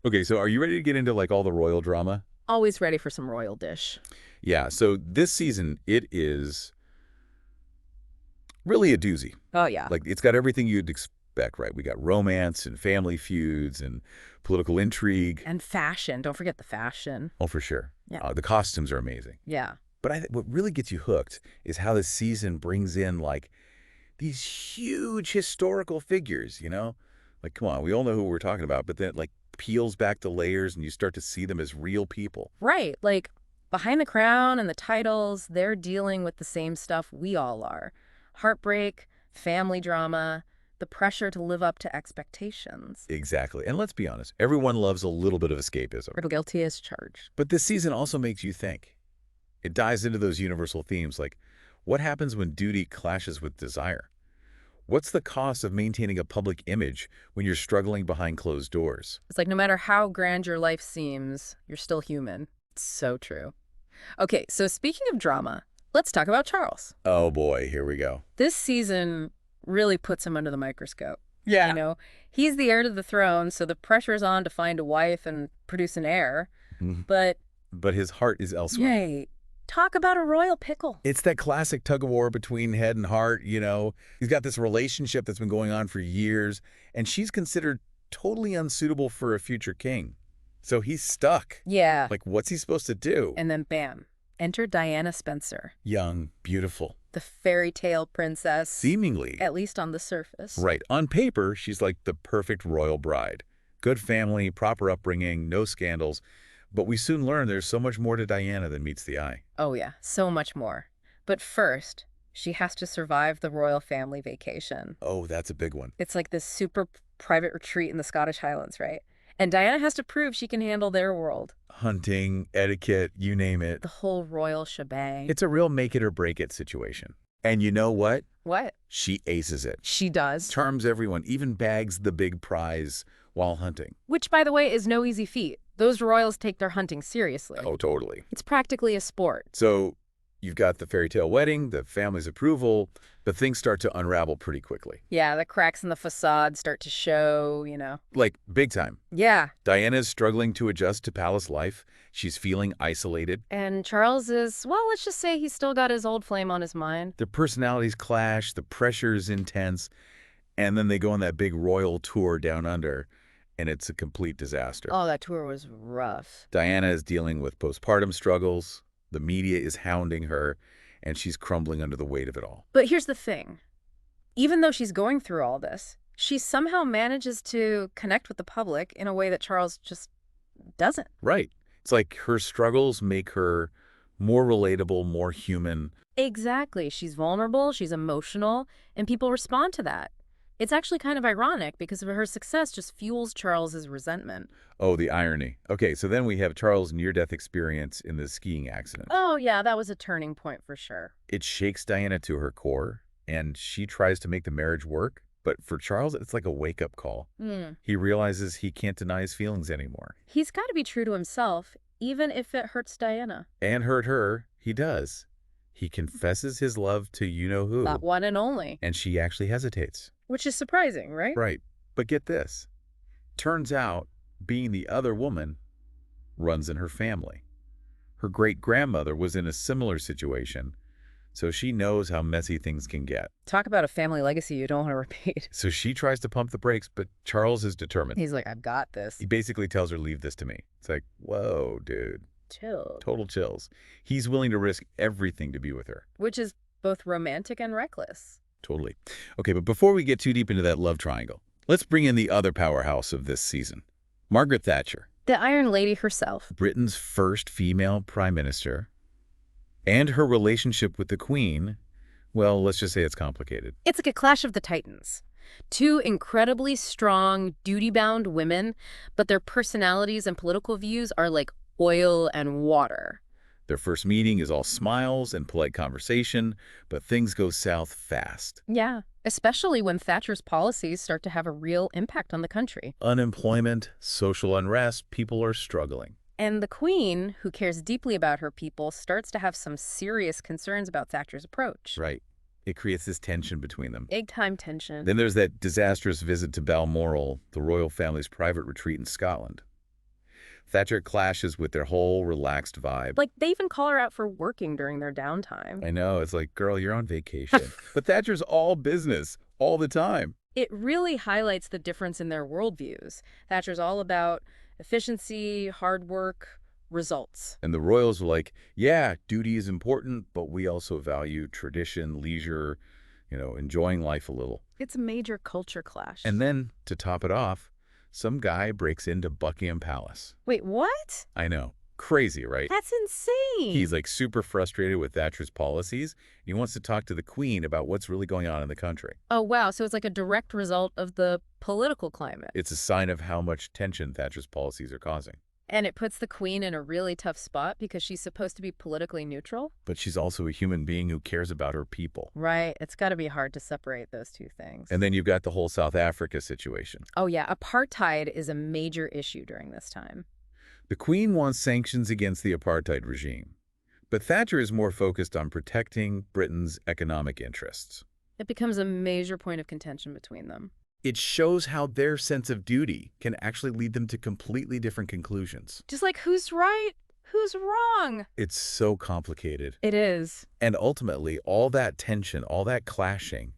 Okay, so are you ready to get into like all the royal drama? Always ready for some royal dish. Yeah, so this season it is really a doozy. Oh, yeah. Like it's got everything you'd expect, right? We got romance and family feuds and political intrigue. And fashion. Don't forget the fashion. Oh, for sure. Yeah. The costumes are amazing. Yeah. But what really gets you hooked is how this season brings in like these huge historical figures, you know? Like, come on, we all know who we're talking about, but then like peels back the layers and you start to see them as real people. Right. Like, behind the crown and the titles, they're dealing with the same stuff we all are. Heartbreak, family drama, the pressure to live up to expectations. Exactly. And let's be honest, everyone loves a little bit of escapism. We're guilty as charged. But this season also makes you think. It dives into those universal themes like what happens when duty clashes with desire? What's the cost of maintaining a public image when you're struggling behind closed doors? It's like no matter how grand your life seems, you're still human. It's so true. Okay, so speaking of drama, let's talk about Charles. Oh boy, here we go. This season really puts him under the microscope. Yeah. He's the heir to the throne, so the pressure's on to find a wife and produce an heir. Mhm. But, But his heart is elsewhere. yay, talk about a royal pickle. It's that classic tug of war between head and heart, you know. He's got this relationship that's been going on for years, and she's considered totally unsuitable for a future king. So he's stuck. Yeah. Like, what's he supposed to do? And then bam, enter Diana Spencer, Young, beautiful, the fairy tale princess, seemingly. at least on the surface. Right. On paper, she's like the perfect royal bride. Good family, proper upbringing, no scandals. But we soon learn there's so much more to Diana than meets the eye. Oh yeah, so much more. But first, she has to survive the royal family vacation. Oh, that's a big one. It's like this super private retreat in the Scottish Highlands, right? And Diana has to prove she can handle their world. Hunting, etiquette, you name it. The whole royal shebang. It's a real make it or break it situation. And you know what? What? She aces it. She does. Charms everyone, even bags the big prize while hunting. Which, by the way, is no easy feat. Those royals take their hunting seriously. Oh, totally. It's practically a sport. So you've got the fairy tale wedding, the family's approval, but things start to unravel pretty quickly. Yeah, the cracks in the facade start to show. Like, big time. Yeah. Diana's struggling to adjust to palace life. She's feeling isolated. And Charles is, well, let's just say he's still got his old flame on his mind. Their personalities clash, the pressure's intense, and then they go on that big royal tour down under, and it's a complete disaster. Oh, that tour was rough. Diana is dealing with postpartum struggles, the media is hounding her, and she's crumbling under the weight of it all. But here's the thing. Even though she's going through all this, she somehow manages to connect with the public in a way that Charles just doesn't. Right. It's like her struggles make her more relatable, more human. Exactly. She's vulnerable, she's emotional, and people respond to that. It's actually kind of ironic because her success just fuels Charles's resentment. Oh, the irony. Okay, so then we have Charles' near-death experience in the skiing accident. Oh, yeah, that was a turning point for sure. It shakes Diana to her core, and she tries to make the marriage work. But for Charles, it's like a wake-up call. He realizes he can't deny his feelings anymore. He's got to be true to himself, even if it hurts Diana. And hurt her, he does. He confesses his love to you-know-who. That one and only. And she actually hesitates. Which is surprising, right? Right. But get this. Turns out, being the other woman runs in her family. Her great-grandmother was in a similar situation, so she knows how messy things can get. Talk about a family legacy you don't want to repeat. So she tries to pump the brakes, but Charles is determined. He's like, I've got this. He basically tells her, leave this to me. It's like, whoa, dude. Chill. Total chills. He's willing to risk everything to be with her. Which is both romantic and reckless. Totally. Okay, but before we get too deep into that love triangle, let's bring in the other powerhouse of this season, Margaret Thatcher. The Iron Lady herself. Britain's first female prime minister. And her relationship with the Queen, well, let's just say it's complicated. It's like a clash of the titans. Two incredibly strong, duty-bound women, but their personalities and political views are like oil and water. Their first meeting is all smiles and polite conversation, but things go south fast. Yeah, especially when Thatcher's policies start to have a real impact on the country. Unemployment, social unrest, people are struggling. And the Queen, who cares deeply about her people, starts to have some serious concerns about Thatcher's approach. Right. It creates this tension between them. Big-time tension. Then there's that disastrous visit to Balmoral, the royal family's private retreat in Scotland. Thatcher clashes with their whole relaxed vibe. Like, they even call her out for working during their downtime. I know, it's like, girl, you're on vacation. But Thatcher's all business, all the time. It really highlights the difference in their worldviews. Thatcher's all about efficiency, hard work, results. And the royals were like, yeah, duty is important, but we also value tradition, leisure, enjoying life a little. It's a major culture clash. And then, to top it off, some guy breaks into Buckingham Palace. Wait, what? I know. Crazy, right? That's insane. He's like super frustrated with Thatcher's policies. He wants to talk to the Queen about what's really going on in the country. Oh, wow. So it's like a direct result of the political climate. It's a sign of how much tension Thatcher's policies are causing. And it puts the Queen in a really tough spot because she's supposed to be politically neutral. But she's also a human being who cares about her people. Right. It's got to be hard to separate those two things. And then you've got the whole South Africa situation. Oh, yeah. Apartheid is a major issue during this time. The Queen wants sanctions against the apartheid regime. But Thatcher is more focused on protecting Britain's economic interests. It becomes a major point of contention between them. It shows how their sense of duty can actually lead them to completely different conclusions. Just like, who's right? Who's wrong? It's so complicated. It is. And ultimately, all that tension, all that clashing,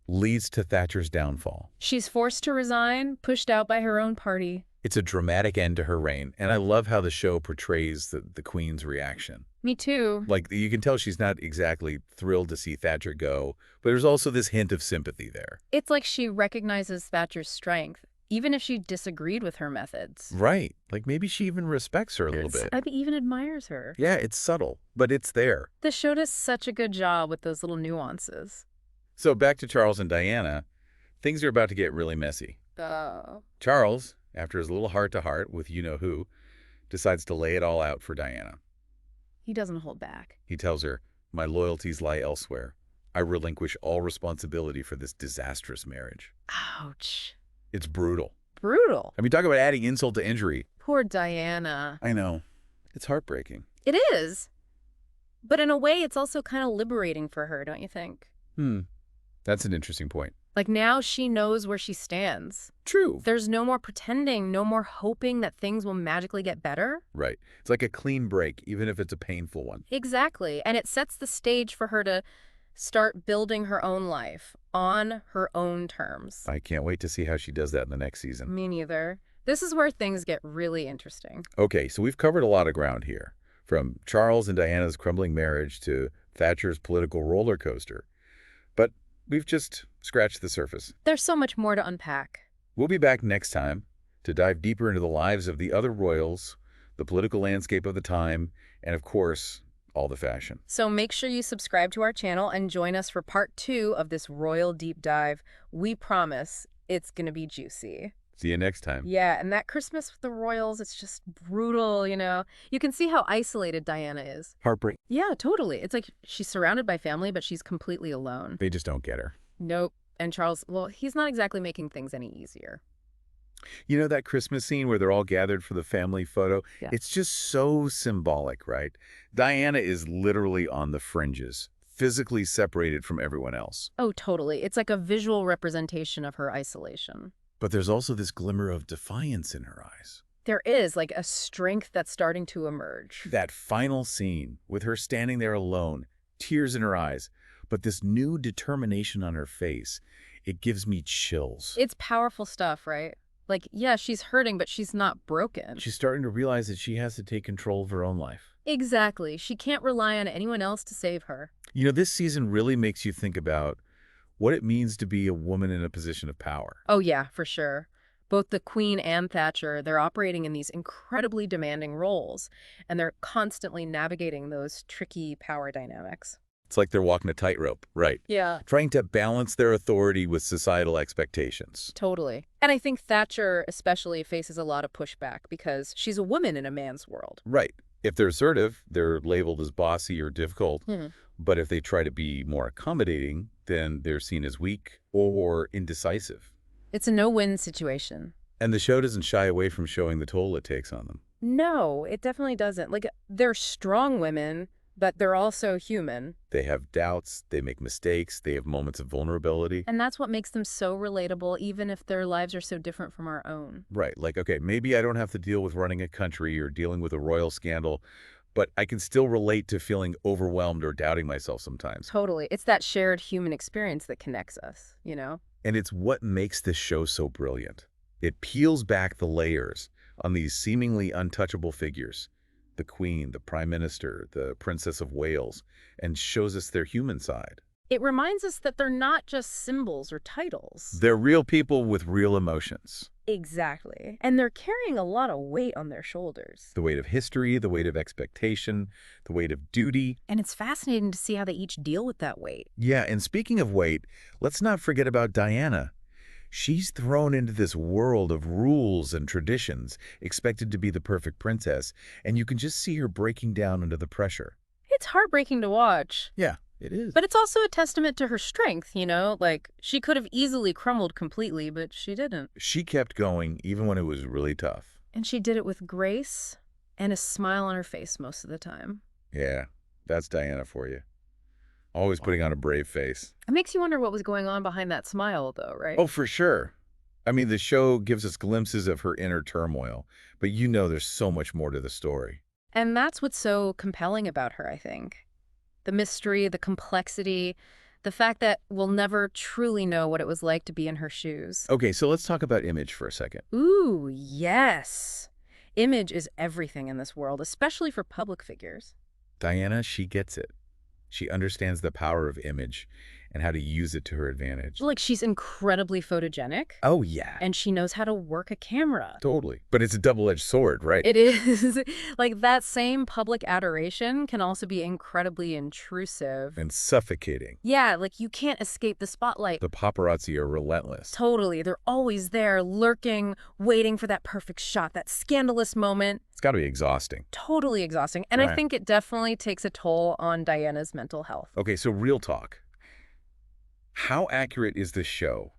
leads to Thatcher's downfall. She's forced to resign, pushed out by her own party. It's a dramatic end to her reign, and I love how the show portrays the Queen's reaction. Me too. Like, you can tell she's not exactly thrilled to see Thatcher go, but there's also this hint of sympathy there. It's like she recognizes Thatcher's strength, even if she disagreed with her methods. Right. Like, maybe she even respects her a little bit. Maybe even admires her. Yeah, it's subtle, but it's there. The show does such a good job with those little nuances. So back to Charles and Diana, things are about to get really messy. Oh. Charles, after his little heart-to-heart with you-know-who, decides to lay it all out for Diana. He doesn't hold back. He tells her, my loyalties lie elsewhere. I relinquish all responsibility for this disastrous marriage. Ouch. It's brutal. Brutal. I mean, talk about adding insult to injury. Poor Diana. I know. It's heartbreaking. It is. But in a way, it's also kind of liberating for her, don't you think? That's an interesting point. Like, now she knows where she stands. True. There's no more pretending, no more hoping that things will magically get better. Right. It's like a clean break, even if it's a painful one. Exactly. And it sets the stage for her to start building her own life on her own terms. I can't wait to see how she does that in the next season. Me neither. This is where things get really interesting. Okay, so we've covered a lot of ground here, from Charles and Diana's crumbling marriage to Thatcher's political roller coaster. But we've just scratched the surface. There's so much more to unpack. We'll be back next time to dive deeper into the lives of the other royals, the political landscape of the time, and of course, all the fashion. So make sure you subscribe to our channel and join us for part 2 of this royal deep dive. We promise it's going to be juicy. See you next time. Yeah, and that Christmas with the royals, it's just brutal, you know. You can see how isolated Diana is. Heartbreak. Yeah, totally. It's like she's surrounded by family, but she's completely alone. They just don't get her. Nope. And Charles, well, he's not exactly making things any easier. You know that Christmas scene where they're all gathered for the family photo? Yeah. It's just so symbolic, right? Diana is literally on the fringes, physically separated from everyone else. Oh, totally. It's like a visual representation of her isolation. But there's also this glimmer of defiance in her eyes. There is like a strength that's starting to emerge. That final scene with her standing there alone, tears in her eyes, but this new determination on her face, it gives me chills. It's powerful stuff, right? Like, yeah, she's hurting, but she's not broken. She's starting to realize that she has to take control of her own life. Exactly. She can't rely on anyone else to save her. You know, this season really makes you think about what it means to be a woman in a position of power. Oh, yeah, for sure. Both the Queen and Thatcher, they're operating in these incredibly demanding roles, and they're constantly navigating those tricky power dynamics. It's like they're walking a tightrope, right? Yeah. Trying to balance their authority with societal expectations. Totally. And I think Thatcher especially faces a lot of pushback because she's a woman in a man's world. Right. If they're assertive, they're labeled as bossy or difficult. Hmm. But if they try to be more accommodating, then they're seen as weak or indecisive. It's a no-win situation. And the show doesn't shy away from showing the toll it takes on them. No, it definitely doesn't. Like, they're strong women, But they're also human. They have doubts, they make mistakes, they have moments of vulnerability. And that's what makes them so relatable, even if their lives are so different from our own. Right, like, okay, maybe I don't have to deal with running a country or dealing with a royal scandal, but I can still relate to feeling overwhelmed or doubting myself sometimes. Totally. It's that shared human experience that connects us, you know? And it's what makes this show so brilliant. It peels back the layers on these seemingly untouchable figures, the Queen, the Prime Minister, the Princess of Wales, and shows us their human side. It reminds us that they're not just symbols or titles. They're real people with real emotions. Exactly. And they're carrying a lot of weight on their shoulders. The weight of history, the weight of expectation, the weight of duty. And it's fascinating to see how they each deal with that weight. Yeah, and speaking of weight, let's not forget about Diana. She's thrown into this world of rules and traditions, expected to be the perfect princess, and you can just see her breaking down under the pressure. It's heartbreaking to watch. Yeah, it is. But it's also a testament to her strength, you know? Like, she could have easily crumbled completely, but she didn't. She kept going even when it was really tough. And she did it with grace and a smile on her face most of the time. Yeah, that's Diana for you. Always putting on a brave face. It makes you wonder what was going on behind that smile, though, right? Oh, for sure. I mean, the show gives us glimpses of her inner turmoil, but you know there's so much more to the story. And that's what's so compelling about her, I think. The mystery, the complexity, the fact that we'll never truly know what it was like to be in her shoes. Okay, so let's talk about image for a second. Ooh, yes. Image is everything in this world, especially for public figures. Diana, she gets it. She understands the power of image and how to use it to her advantage. Like, she's incredibly photogenic. Oh, yeah. And she knows how to work a camera. Totally. But it's a double-edged sword, right? It is. Like, that same public adoration can also be incredibly intrusive. And suffocating. Yeah, like, you can't escape the spotlight. The paparazzi are relentless. Totally. They're always there, lurking, waiting for that perfect shot, that scandalous moment. It's got to be exhausting. Totally exhausting. And Right. I think it definitely takes a toll on Diana's mental health. Okay, so real talk. How accurate is this show,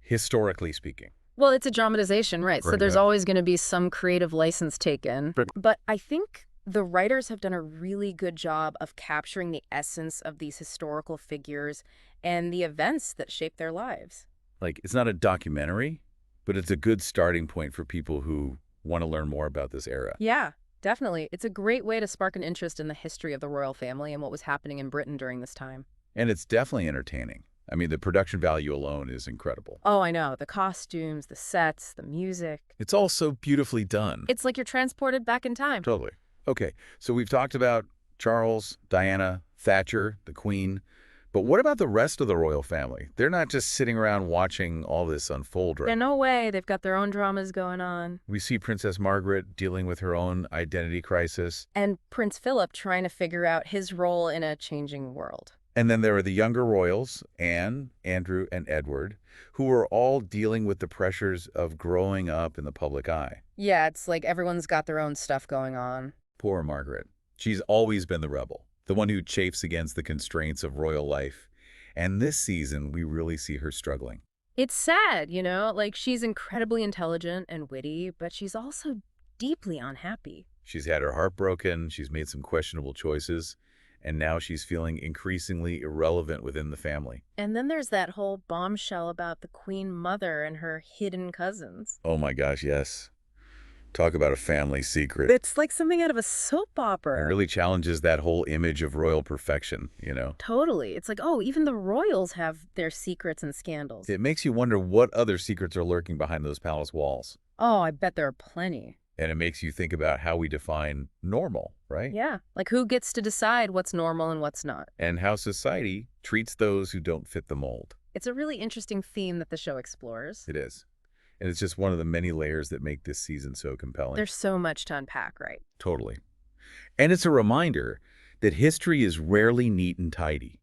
historically speaking? Well, it's a dramatization, right? So Right, there's yeah. always going to be some creative license taken. But I think the writers have done a really good job of capturing the essence of these historical figures and the events that shape their lives. Like, it's not a documentary, but it's a good starting point for people who want to learn more about this era. Yeah, definitely. It's a great way to spark an interest in the history of the royal family and what was happening in Britain during this time. And it's definitely entertaining. I mean, the production value alone is incredible. Oh, I know. The costumes, the sets, the music. It's all so beautifully done. It's like you're transported back in time. Totally. Okay, so we've talked about Charles, Diana, Thatcher, the Queen. But what about the rest of the royal family? They're not just sitting around watching all this unfold, right? Yeah, no way. They've got their own dramas going on. We see Princess Margaret dealing with her own identity crisis. And Prince Philip trying to figure out his role in a changing world. And then there are the younger royals, Anne, Andrew, and Edward, who are all dealing with the pressures of growing up in the public eye. Yeah, it's like everyone's got their own stuff going on. Poor Margaret. She's always been the rebel, the one who chafes against the constraints of royal life. And this season, we really see her struggling. It's sad, you know? Like, she's incredibly intelligent and witty, but she's also deeply unhappy. She's had her heart broken, she's made some questionable choices, and now she's feeling increasingly irrelevant within the family. And then there's that whole bombshell about the Queen Mother and her hidden cousins. Oh my gosh, yes. Talk about a family secret. It's like something out of a soap opera. It really challenges that whole image of royal perfection, you know? Totally. It's like, oh, even the royals have their secrets and scandals. It makes you wonder what other secrets are lurking behind those palace walls. Oh, I bet there are plenty. And it makes you think about how we define normal, right? Yeah. Like, who gets to decide what's normal and what's not? And how society treats those who don't fit the mold. It's a really interesting theme that the show explores. It is. And it's just one of the many layers that make this season so compelling. There's so much to unpack, right? Totally. And it's a reminder that history is rarely neat and tidy.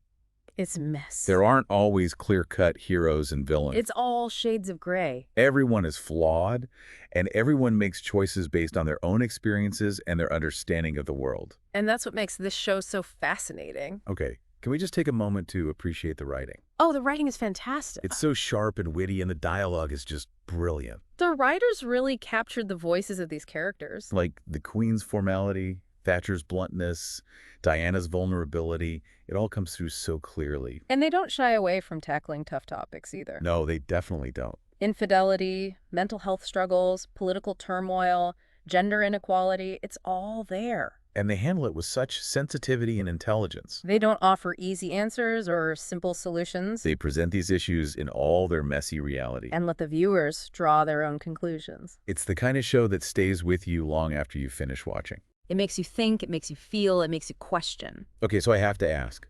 It's a mess. There aren't always clear-cut heroes and villains. It's all shades of gray. Everyone is flawed, and everyone makes choices based on their own experiences and their understanding of the world. And that's what makes this show so fascinating. Okay, can we just take a moment to appreciate the writing? Oh, the writing is fantastic. It's so sharp and witty, and the dialogue is just brilliant. The writers really captured the voices of these characters. Like the Queen's formality, Thatcher's bluntness, Diana's vulnerability, it all comes through so clearly. And they don't shy away from tackling tough topics either. No, they definitely don't. Infidelity, mental health struggles, political turmoil, gender inequality, it's all there. And they handle it with such sensitivity and intelligence. They don't offer easy answers or simple solutions They present these issues in all their messy reality. and let the viewers draw their own conclusions. It's the kind of show that stays with you long after you finish watching. It makes you think, it makes you feel, it makes you question. Okay, so I have to ask,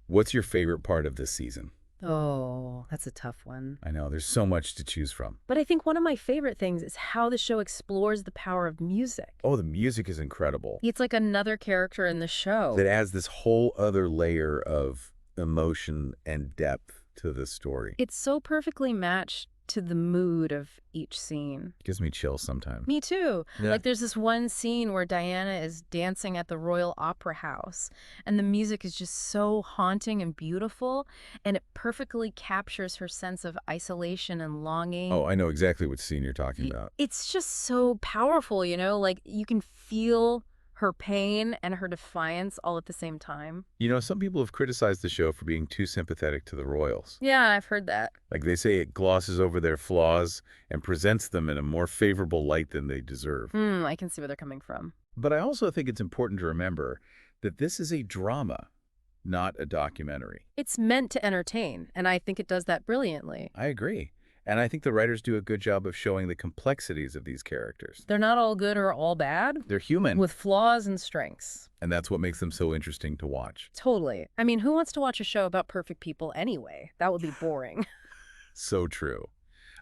what's your favorite part of this season? Oh, that's a tough one. I know, there's so much to choose from. But I think one of my favorite things is how the show explores the power of music. Oh, the music is incredible. It's like another character in the show. That adds this whole other layer of emotion and depth to the story. It's so perfectly matched to the mood of each scene. Gives me chills sometimes. Me too. Yeah. Like there's this one scene where Diana is dancing at the Royal Opera House, and the music is just so haunting and beautiful, and it perfectly captures her sense of isolation and longing. Oh, I know exactly what scene you're talking about. It's just so powerful, you know? Like you can feel her pain and her defiance all at the same time. You know, some people have criticized the show for being too sympathetic to the royals. Yeah, I've heard that. Like they say it glosses over their flaws and presents them in a more favorable light than they deserve. I can see where they're coming from. But I also think it's important to remember that this is a drama, not a documentary. It's meant to entertain, and I think it does that brilliantly. I agree. And I think the writers do a good job of showing the complexities of these characters. They're not all good or all bad, They're human, with flaws and strengths. and that's what makes them so interesting to watch. Totally. I mean, who wants to watch a show about perfect people anyway? That would be boring. So true.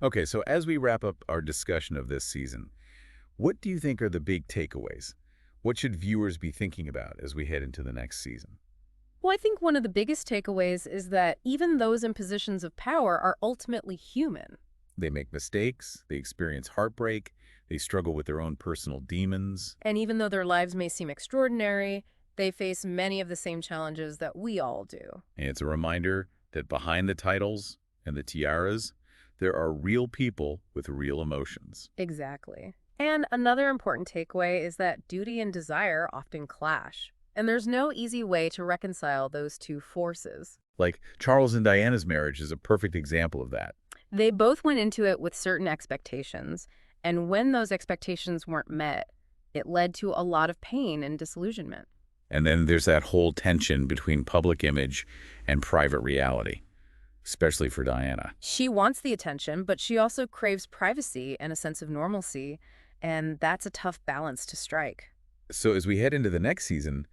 Okay, so as we wrap up our discussion of this season, what do you think are the big takeaways? What should viewers be thinking about as we head into the next season? Well, I think one of the biggest takeaways is that even those in positions of power are ultimately human. They make mistakes, they experience heartbreak, they struggle with their own personal demons. And even though their lives may seem extraordinary, they face many of the same challenges that we all do. And it's a reminder that behind the titles and the tiaras, there are real people with real emotions. Exactly. And another important takeaway is that duty and desire often clash. And there's no easy way to reconcile those two forces. Like Charles and Diana's marriage is a perfect example of that. They both went into it with certain expectations, and when those expectations weren't met, it led to a lot of pain and disillusionment. And then there's that whole tension between public image and private reality, especially for Diana. She wants the attention, but she also craves privacy and a sense of normalcy, and that's a tough balance to strike. So as we head into the next season,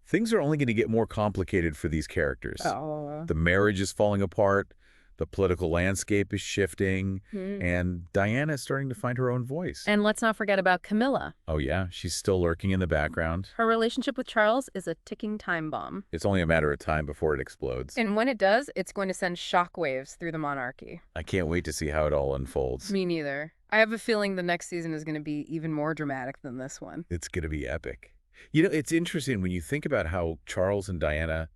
things are only going to get more complicated for these characters. Oh. The marriage is falling apart, the political landscape is shifting, and Diana is starting to find her own voice. And let's not forget about Camilla. Oh yeah, she's still lurking in the background. Her relationship with Charles is a ticking time bomb. It's only a matter of time before it explodes. And when it does, it's going to send shockwaves through the monarchy. I can't wait to see how it all unfolds. Me neither. I have a feeling the next season is going to be even more dramatic than this one. It's going to be epic. You know, it's interesting when you think about how Charles and Diana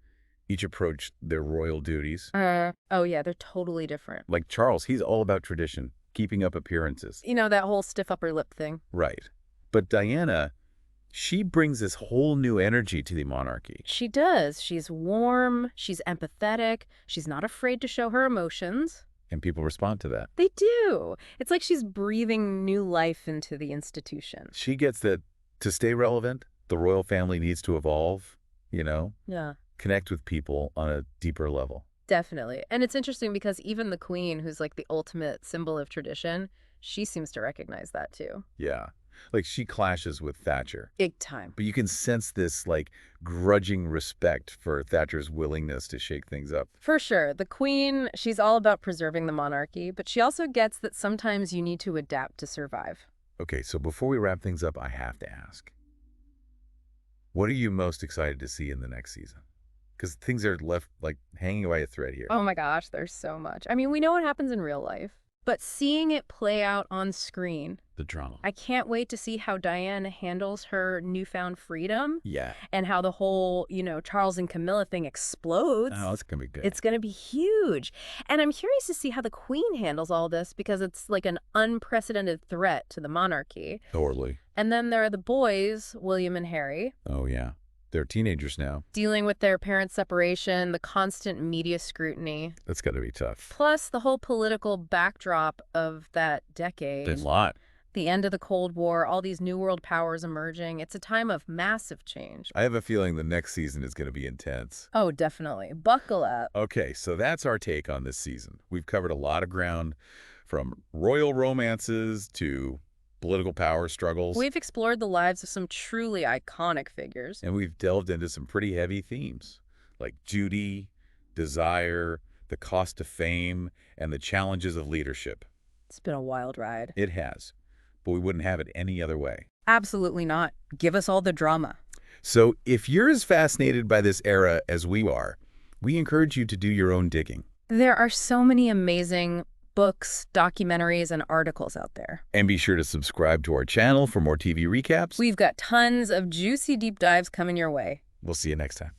each approach their royal duties. Oh yeah, they're totally different. Like Charles, he's all about tradition, keeping up appearances. You know, that whole stiff upper lip thing. Right. But Diana, she brings this whole new energy to the monarchy. She does. She's warm, she's empathetic, she's not afraid to show her emotions. And people respond to that. They do. It's like she's breathing new life into the institution. She gets that to stay relevant, the royal family needs to evolve, you know, Yeah. connect with people on a deeper level. Definitely. And it's interesting because even the queen, who's like the ultimate symbol of tradition, she seems to recognize that too. Yeah. Like she clashes with Thatcher. Big time. But you can sense this like grudging respect for Thatcher's willingness to shake things up. For sure. The queen, she's all about preserving the monarchy, but she also gets that sometimes you need to adapt to survive. Okay, so before we wrap things up, I have to ask, what are you most excited to see in the next season? Because things are left like hanging by a thread here. Oh my gosh, there's so much. I mean, we know what happens in real life. But seeing it play out on screen, The drama. I can't wait to see how Diane handles her newfound freedom Yeah. and how the whole, Charles and Camilla thing explodes. Oh, it's going to be good. It's going to be huge. And I'm curious to see how the Queen handles all this because it's like an unprecedented threat to the monarchy. Totally. And then there are the boys, William and Harry, Oh, yeah. They're teenagers now. dealing with their parents' separation, the constant media scrutiny, That's got to be tough. plus the whole political backdrop of that decade. A lot. The end of the Cold War, all these new world powers emerging. It's a time of massive change. I have a feeling the next season is going to be intense. Oh, definitely. Buckle up. Okay, so that's our take on this season. We've covered a lot of ground, from royal romances to political power struggles. We've explored the lives of some truly iconic figures. And we've delved into some pretty heavy themes, like duty, desire, the cost of fame, and the challenges of leadership. It's been a wild ride. It has, but we wouldn't have it any other way. Absolutely not. Give us all the drama. So if you're as fascinated by this era as we are, we encourage you to do your own digging. There are so many amazing books, documentaries, and articles out there. And be sure to subscribe to our channel for more TV recaps. We've got tons of juicy deep dives coming your way. We'll see you next time.